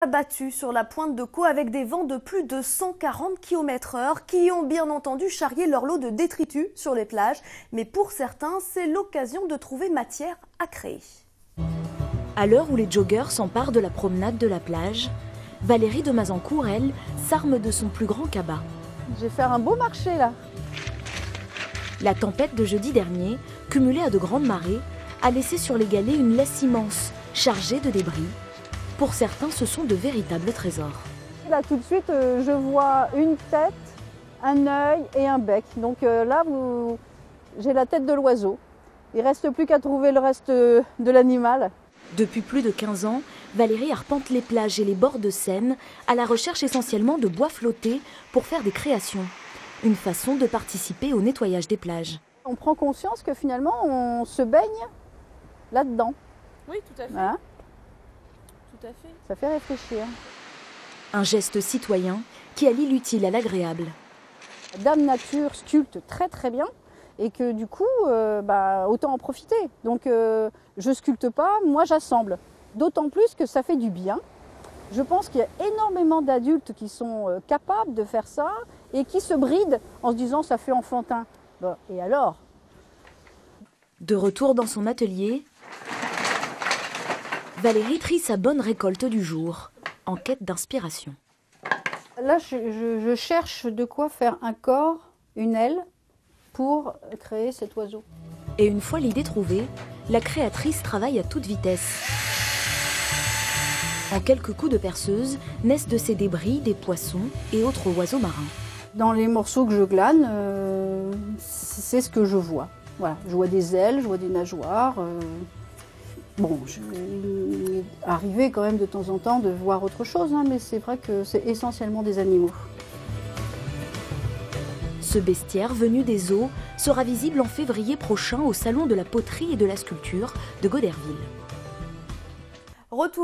Abattus sur la pointe de Caux avec des vents de plus de 140 km/h qui ont bien entendu charrié leur lot de détritus sur les plages. Mais pour certains, c'est l'occasion de trouver matière à créer. À l'heure où les joggeurs s'emparent de la promenade de la plage, Valérie de Mazancourt, elle, s'arme de son plus grand cabas. Je vais faire un beau marché là. La tempête de jeudi dernier, cumulée à de grandes marées, a laissé sur les galets une laisse immense, chargée de débris. Pour certains, ce sont de véritables trésors. Là, tout de suite, je vois une tête, un œil et un bec. Donc là, j'ai la tête de l'oiseau. Il ne reste plus qu'à trouver le reste de l'animal. Depuis plus de 15 ans, Valérie arpente les plages et les bords de Seine à la recherche essentiellement de bois flottés pour faire des créations. Une façon de participer au nettoyage des plages. On prend conscience que finalement, on se baigne là-dedans. Oui, tout à fait. Hein ? Tout à fait. Ça fait réfléchir. Un geste citoyen qui allie l'utile à l'agréable. Dame Nature sculpte très très bien et que du coup, autant en profiter. Donc je sculpte pas, moi j'assemble. D'autant plus que ça fait du bien. Je pense qu'il y a énormément d'adultes qui sont capables de faire ça et qui se brident en se disant ça fait enfantin. Bon, et alors ? De retour dans son atelier, Valérie trie sa bonne récolte du jour, en quête d'inspiration. Là, je cherche de quoi faire un corps, une aile, pour créer cet oiseau. Et une fois l'idée trouvée, la créatrice travaille à toute vitesse. En quelques coups de perceuse, naissent de ces débris des poissons et autres oiseaux marins. Dans les morceaux que je glane, c'est ce que je vois. Voilà, je vois des ailes, je vois des nageoires. Bon, il m'est arrivé quand même de temps en temps de voir autre chose, mais c'est vrai que c'est essentiellement des animaux. Ce bestiaire venu des eaux sera visible en février prochain au Salon de la poterie et de la sculpture de Goderville. Retour